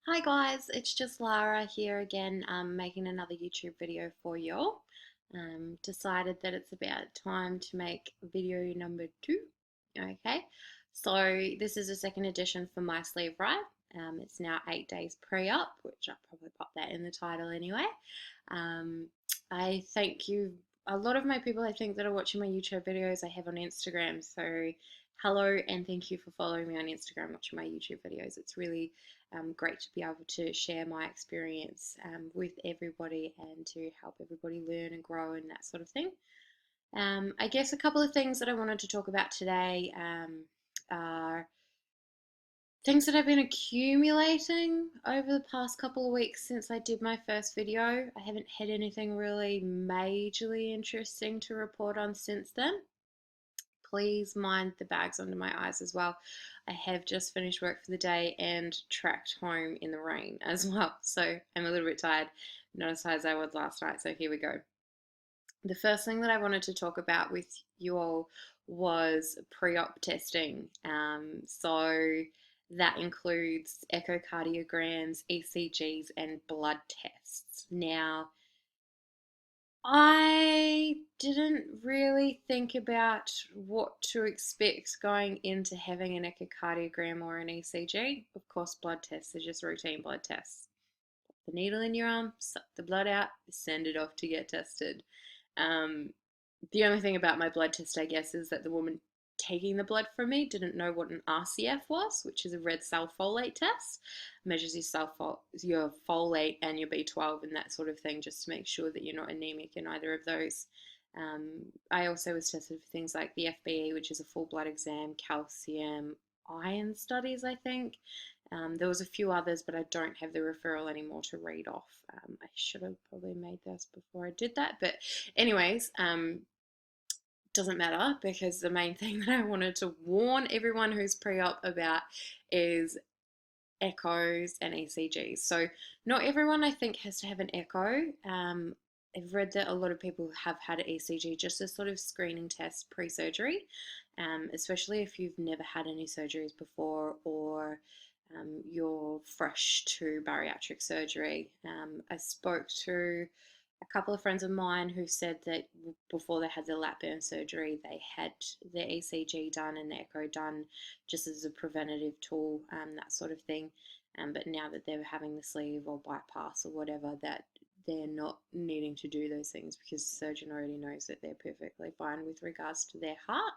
Hi guys, it's just Lara here again, making another YouTube video for y'all. Decided that it's about time to make video number 2. Okay, so this is a second edition for my sleeve ride. It's now 8 days pre-op, which I'll probably pop that in the title anyway. Um, I thank you. A lot of my people I think that are watching my YouTube videos I have on Instagram. So hello and thank you for following me on Instagram, watching my YouTube videos. It's really great to be able to share my experience with everybody and to help everybody learn and grow and that sort of thing. I guess a couple of things that I wanted to talk about today are things that I've been accumulating over the past couple of weeks since I did my first video. I haven't had anything really majorly interesting to report on since then. Please mind the bags under my eyes as well. I have just finished work for the day and tracked home in the rain as well. So I'm a little bit tired, not as tired as I was last night. So here we go. The first thing that I wanted to talk about with you all was pre-op testing. So that includes echocardiograms, ECGs, and blood tests. Now, I didn't really think about what to expect going into having an echocardiogram or an ECG. Of course, blood tests are just routine blood tests. Put the needle in your arm, suck the blood out, send it off to get tested. Um, the only thing about my blood test, I guess, is that the woman taking the blood from me didn't know what an RCF was, which is a red cell folate test. Measures your folate and your B12 and that sort of thing, just to make sure that you're not anemic in either of those. I also was tested for things like the FBE, which is a full blood exam, calcium, iron studies, I think. There was a few others, but I don't have the referral anymore to read off. I should have probably made this before I did that, but anyways, doesn't matter because the main thing that I wanted to warn everyone who's pre-op about is echoes and ECGs. So not everyone I think has to have an echo. I've read that a lot of people have had an ECG just as sort of screening test pre-surgery, especially if you've never had any surgeries before or you're fresh to bariatric surgery. I spoke to a couple of friends of mine who said that before they had their lap burn surgery, they had their ECG done and the echo done just as a preventative tool, that sort of thing. But now that they're having the sleeve or bypass or whatever, that they're not needing to do those things because the surgeon already knows that they're perfectly fine with regards to their heart.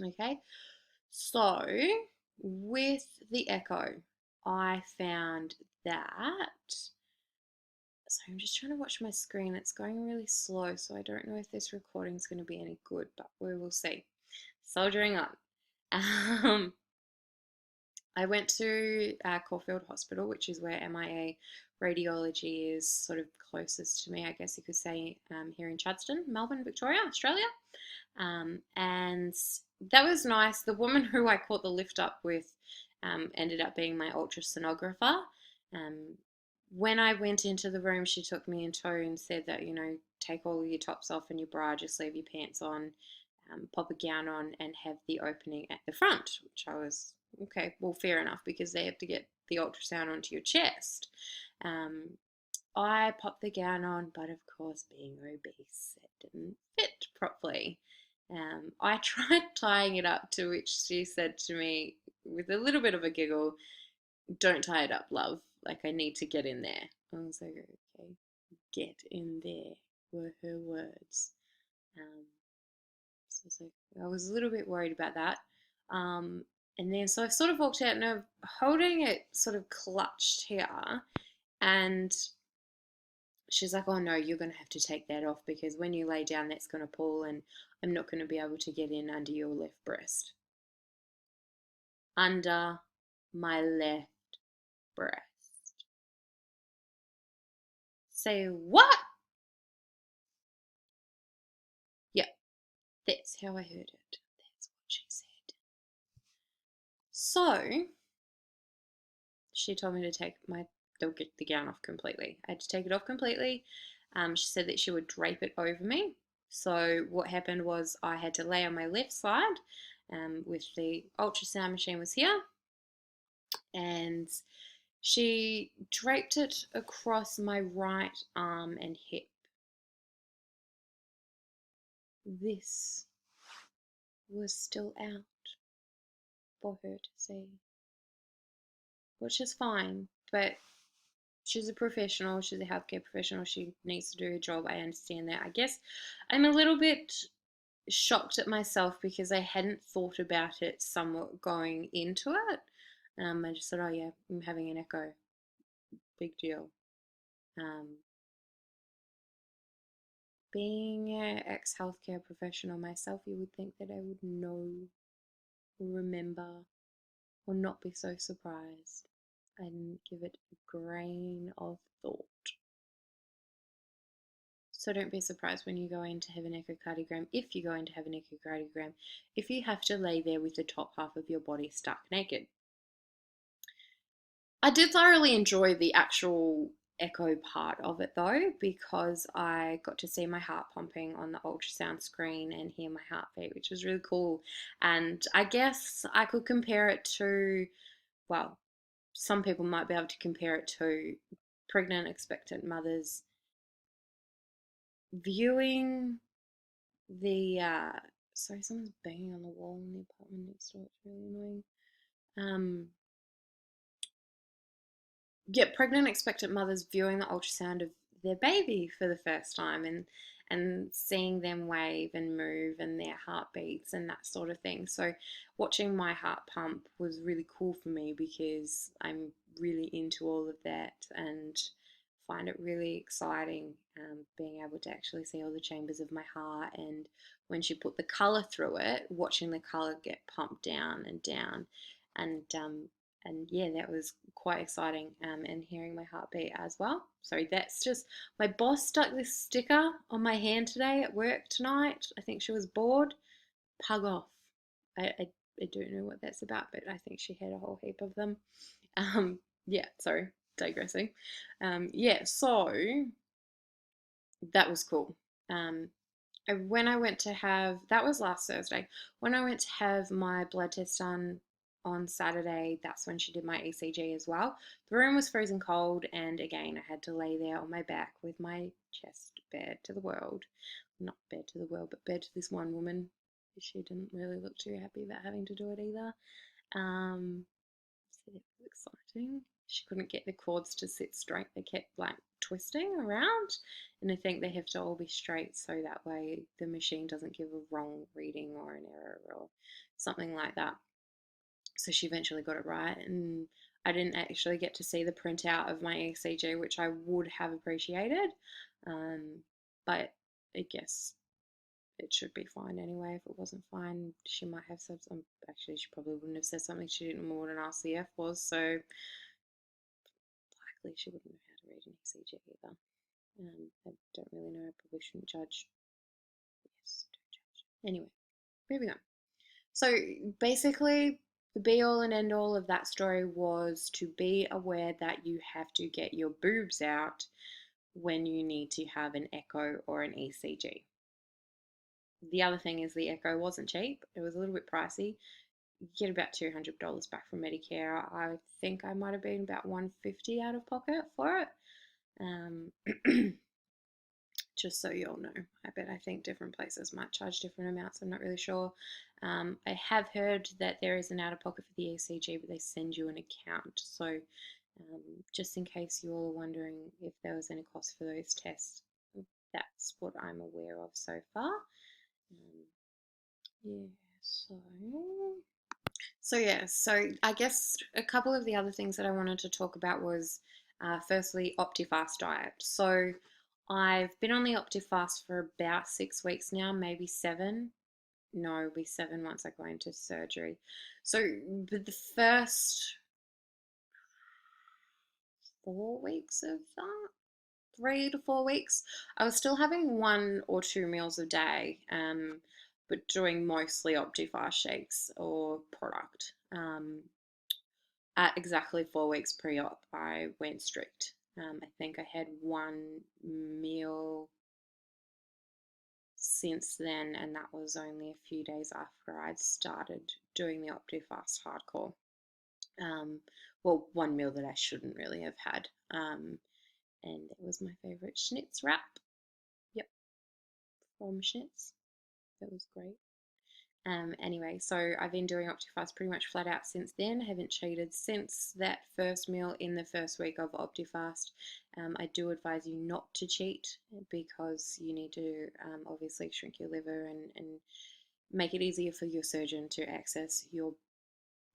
Okay, so with the echo, I found that. So I'm just trying to watch my screen. It's going really slow, so I don't know if this recording is going to be any good, but we will see. Soldiering on. Um, I went to Caulfield Hospital, which is where MIA radiology is sort of closest to me, I guess you could say, here in Chadstone, Melbourne, Victoria, Australia. And that was nice. The woman who I caught the lift up with ended up being my ultrasonographer. Um, when I went into the room, she took me in tow and said that, take all your tops off and your bra, just leave your pants on, pop a gown on, and have the opening at the front, which I was, okay, well, fair enough, because they have to get the ultrasound onto your chest. Um, I popped the gown on, but of course, being obese, it didn't fit properly. I tried tying it up, to which she said to me with a little bit of a giggle, "Don't tie it up, love. Like, I need to get in there." I was like, okay, get in there were her words. Um, so I was like, I was a little bit worried about that. Um, and then so I sort of walked out and I'm holding it sort of clutched here. And she's like, "Oh no, you're going to have to take that off because when you lay down, that's going to pull and I'm not going to be able to get in under your left breast." Under my left breast. Say what? Yep, that's how I heard it. That's what she said. So she told me to take the gown off completely. I had to take it off completely. She said that she would drape it over me. So what happened was I had to lay on my left side, with the ultrasound machine was here, and She draped it across my right arm and hip. This was still out for her to see, which is fine, but she's a professional, she's a healthcare professional, she needs to do her job. I understand that. I guess I'm a little bit shocked at myself because I hadn't thought about it somewhat going into it. I just thought, oh yeah, I'm having an echo, big deal. Um, being an ex healthcare professional myself, you would think that I would know, remember, or not be so surprised. I didn't give it a grain of thought. So don't be surprised when you go in to have an echocardiogram, if you go in to have an echocardiogram, if you have to lay there with the top half of your body stuck naked. I did thoroughly enjoy the actual echo part of it though, because I got to see my heart pumping on the ultrasound screen and hear my heartbeat, which was really cool. And I guess I could compare it to, well, some people might be able to compare it to pregnant expectant mothers viewing the sorry, someone's banging on the wall in the apartment next door. It's really annoying. Um, yeah, pregnant expectant mothers viewing the ultrasound of their baby for the first time, and seeing them wave and move and their heartbeats and that sort of thing. So watching my heart pump was really cool for me because I'm really into all of that and find it really exciting, being able to actually see all the chambers of my heart, and when she put the color through it, watching the color get pumped down and down, and yeah, that was quite exciting, and hearing my heartbeat as well. Sorry, that's just my boss stuck this sticker on my hand today at work tonight. I think she was bored. Pug off. I don't know what that's about, but I think she had a whole heap of them. Yeah, sorry, digressing. Yeah, so that was cool. Um, when I went to have, that was last Thursday, when I went to have my blood test done on Saturday, that's when she did my ECG as well. The room was freezing cold, and again, I had to lay there on my back with my chest bared to the world. Not bared to the world, but bared to this one woman. She didn't really look too happy about having to do it either. Um, so that was exciting. She couldn't get the cords to sit straight. They kept like twisting around, and I think they have to all be straight so that way the machine doesn't give a wrong reading or an error or something like that. So she eventually got it right, and I didn't actually get to see the printout of my ECG, which I would have appreciated. But I guess it should be fine anyway. If it wasn't fine, she might have said something. Actually, she probably wouldn't have said something she didn't know what an RCF was, so likely she wouldn't know how to read an ECG either. I don't really know. I probably shouldn't judge. Yes, don't judge. Anyway, moving on. So basically, the be all and end all of that story was to be aware that you have to get your boobs out when you need to have an echo or an ECG. The other thing is the echo wasn't cheap. It was a little bit pricey. You get about $200 back from Medicare. I think I might have been about $150 out of pocket for it. Um, just so you all know. I think different places might charge different amounts. I'm not really sure. I have heard that there is an out of pocket for the ECG, but they send you an account. So just in case you all are wondering if there was any cost for those tests, that's what I'm aware of so far. Yeah, so I guess a couple of the other things that I wanted to talk about was firstly OptiFast diet. So I've been on the OptiFast for about 6 weeks now, maybe 7. No, it'll be 7 once I go into surgery. So the first 4 weeks of that, 3 to 4 weeks, I was still having 1 or 2 meals a day, but doing mostly OptiFast shakes or product. At exactly 4 weeks pre-op, I went strict. I think I had one meal since then, and that was only a few days after I'd started doing the OptiFast hardcore. well, one meal that I shouldn't really have had. And it was my favorite schnitz wrap. Yep, from Schnitz. That was great. Anyway, so I've been doing Optifast pretty much flat out since then. Haven't cheated since that first meal in the first week of Optifast. I do advise you not to cheat because you need to obviously shrink your liver and make it easier for your surgeon to access your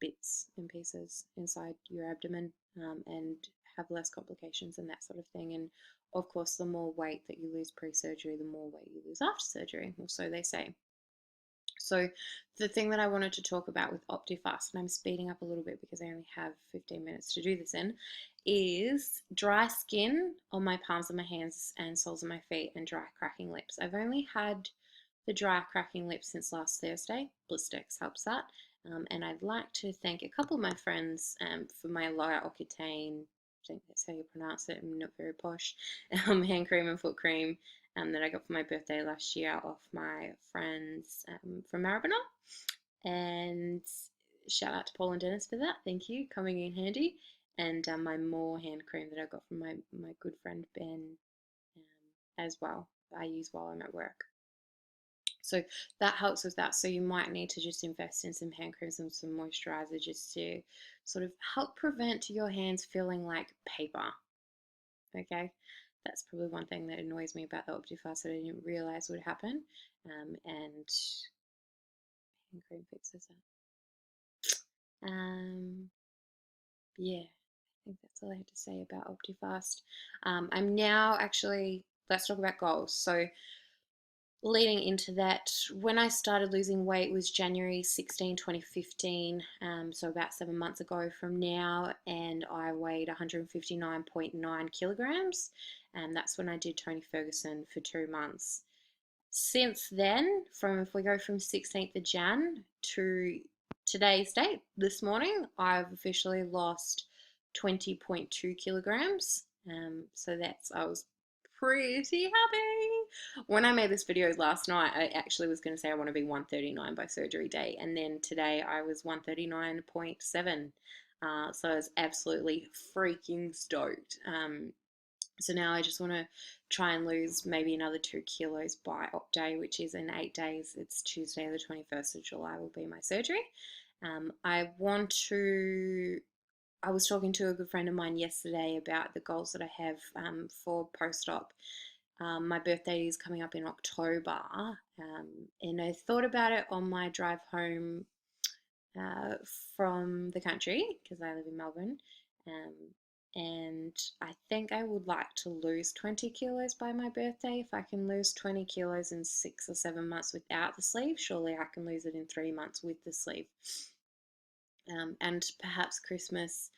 bits and pieces inside your abdomen and have less complications and that sort of thing. And of course, the more weight that you lose pre-surgery, the more weight you lose after surgery, or so they say. So the thing that I wanted to talk about with Optifast, and I'm speeding up a little bit because I only have 15 minutes to do this in, is dry skin on my palms of my hands and soles of my feet and dry cracking lips. I've only had the dry cracking lips since last Thursday. Blistex helps that. And I'd like to thank a couple of my friends for my low octane, I think that's how you pronounce it, I'm not very posh, hand cream and foot cream that I got for my birthday last year off my friends from Maribyrnong. And shout out to Paul and Dennis for that. Thank you, coming in handy. And my more hand cream that I got from my good friend Ben as well. I use while I'm at work. So that helps with that. So you might need to just invest in some hand creams and some moisturizer just to sort of help prevent your hands feeling like paper. Okay, that's probably one thing that annoys me about the Optifast that I didn't realize would happen. And hand cream fixes that. Yeah, I think that's all I had to say about Optifast. I'm now actually, let's talk about goals. So leading into that, when I started losing weight was January 16, 2015, so about 7 months ago from now, and I weighed 159.9 kilograms, and that's when I did Tony Ferguson for 2 months. Since then, from if we go from 16th of Jan to today's date, this morning, I've officially lost 20.2 kilograms. So that's, I was pretty happy. When I made this video last night, I actually was going to say I want to be 139 by surgery day, and then today I was 139.7. So I was absolutely freaking stoked. So now I just want to try and lose maybe another 2 kilos by op day, which is in 8 days. It's Tuesday, the 21st of July will be my surgery. I want to. I was talking to a good friend of mine yesterday about the goals that I have for post-op. My birthday is coming up in October, and I thought about it on my drive home uh, from the country because I live in Melbourne. Um, and I think I would like to lose 20 kilos by my birthday. If I can lose 20 kilos in 6 or 7 months without the sleeve, surely I can lose it in 3 months with the sleeve. And perhaps Christmas,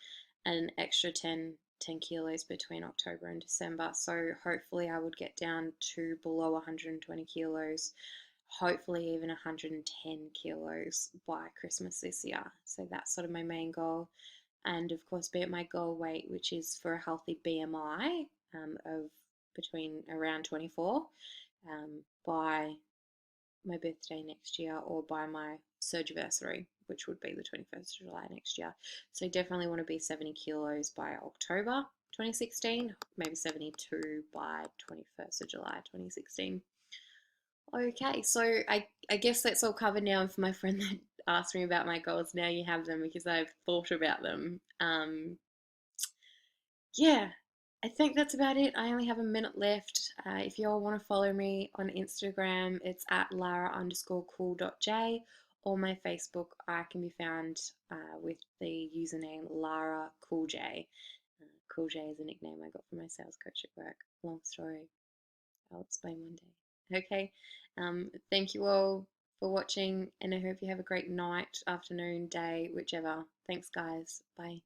an extra 10 kilos between October and December. So hopefully I would get down to below 120 kilos, hopefully even 110 kilos by Christmas this year. So that's sort of my main goal. And of course, be at my goal weight, which is for a healthy BMI of between around 24 by my birthday next year or by my surgiversary, which would be the 21st of July next year. So definitely want to be 70 kilos by October 2016, maybe 72 by 21st of July 2016. Okay, so I guess that's all covered now. And for my friend that asked me about my goals, now you have them because I've thought about them. Yeah, I think that's about it. I only have a minute left. If you all want to follow me on Instagram, it's at lara_cool.j, or my Facebook, I can be found with the username Lara Cool J. Cool J is a nickname I got from my sales coach at work. Long story. I'll explain one day. Okay. Thank you all for watching, and I hope you have a great night, afternoon, day, whichever. Thanks, guys. Bye.